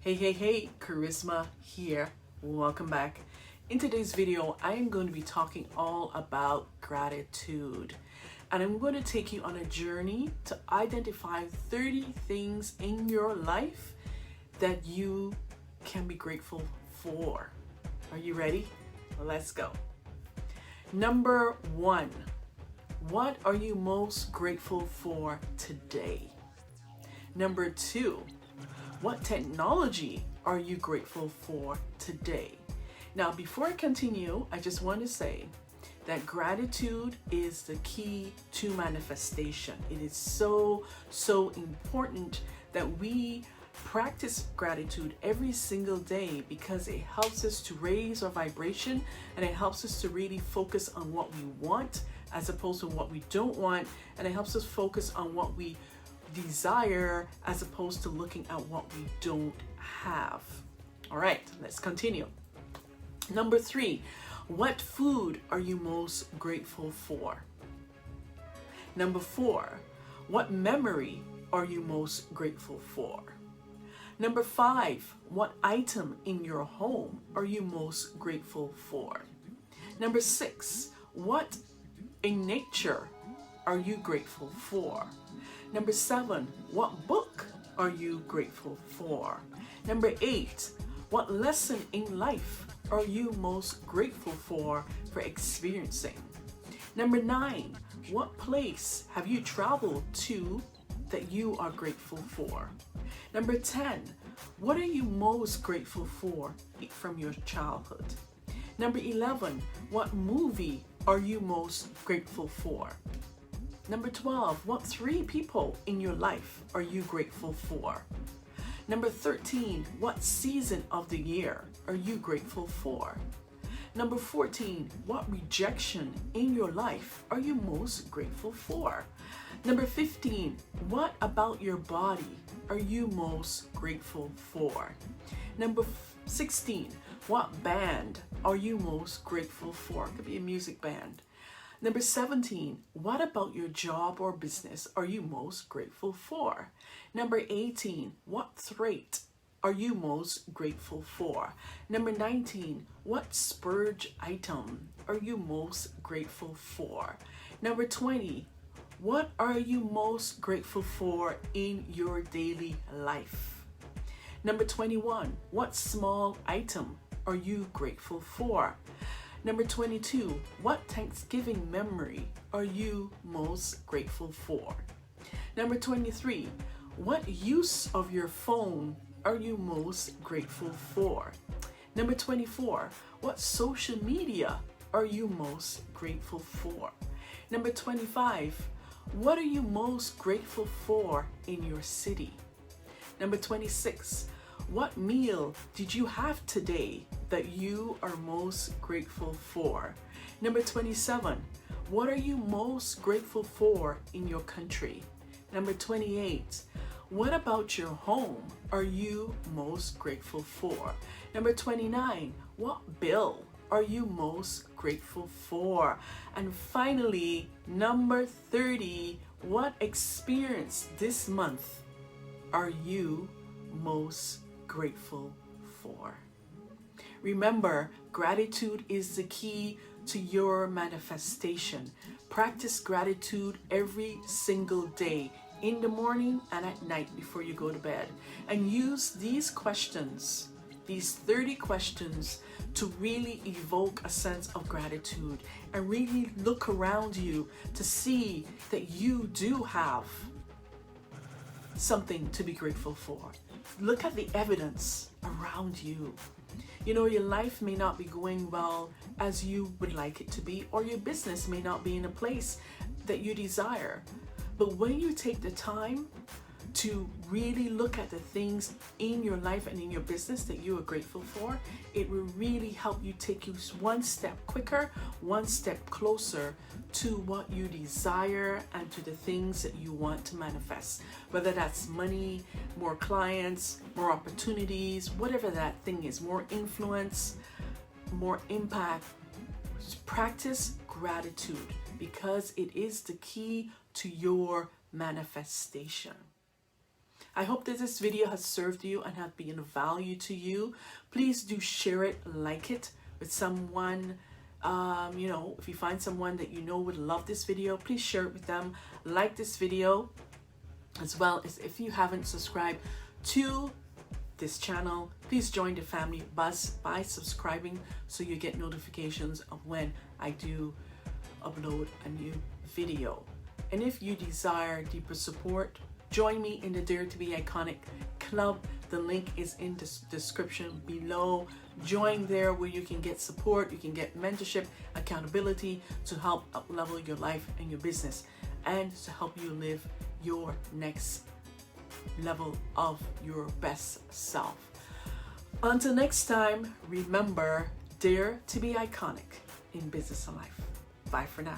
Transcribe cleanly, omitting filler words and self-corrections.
Hey, Kharisma here. Welcome back. In today's video, I am going to be talking all about gratitude. And I'm going to take you on a journey to identify 30 things in your life that you can be grateful for. Are you ready? Let's go. Number 1, what are you most grateful for today? Number 2, what technology are you grateful for today? Now, before I continue, I just want to say that gratitude is the key to manifestation. It is so important that we practice gratitude every single day because it helps us to raise our vibration and it helps us to really focus on what we want as opposed to what we don't want, and it helps us focus on what we desire as opposed to looking at what we don't have. All right, let's continue. Number 3, what food are you most grateful for? Number 4, what memory are you most grateful for? Number 5, what item in your home are you most grateful for? Number 6, what in nature are you grateful for? Number 7, what book are you grateful for? Number 8, what lesson in life are you most grateful for experiencing? Number 9, what place have you traveled to that you are grateful for? Number 10, what are you most grateful for from your childhood? Number 11, what movie are you most grateful for? Number 12, what 3 people in your life are you grateful for? Number 13, what season of the year are you grateful for? Number 14, what rejection in your life are you most grateful for? Number 15, what about your body are you most grateful for? Number 16, what band are you most grateful for? It could be a music band. Number 17, what about your job or business are you most grateful for? Number 18, what trait are you most grateful for? Number 19, what splurge item are you most grateful for? Number 20, what are you most grateful for in your daily life? Number 21, what small item are you grateful for? Number 22, what Thanksgiving memory are you most grateful for? Number 23, what use of your phone are you most grateful for? Number 24, what social media are you most grateful for? Number 25, what are you most grateful for in your city? Number 26, what meal did you have today that you are most grateful for? Number 27, what are you most grateful for in your country? Number 28, what about your home are you most grateful for? Number 29, what bill are you most grateful for? And finally, number 30, what experience this month are you most grateful for? Remember, gratitude is the key to your manifestation. Practice gratitude every single day, in the morning and at night before you go to bed. And use these questions, these 30 questions, to really evoke a sense of gratitude and really look around you to see that you do have something to be grateful for. Look at the evidence around you. You know, your life may not be going well as you would like it to be, or your business may not be in a place that you desire. But when you take the time to really look at the things in your life and in your business that you are grateful for, it will really help you take you one step quicker, one step closer to what you desire and to the things that you want to manifest. Whether that's money, more clients, more opportunities, whatever that thing is, more influence, more impact. Practice gratitude because it is the key to your manifestation. I hope that this video has served you and have been of value to you. Please do share it, like it with someone. If you find someone that you know would love this video, please share it with them. Like this video, as well as if you haven't subscribed to this channel, please join the family by subscribing so you get notifications of when I do upload a new video. And if you desire deeper support, join me in the Dare to Be Iconic Club. The link is in the description below. Join there where you can get support, you can get mentorship, accountability to help up-level your life and your business, and to help you live your next level of your best self. Until next time, remember, dare to be iconic in business and life. Bye for now.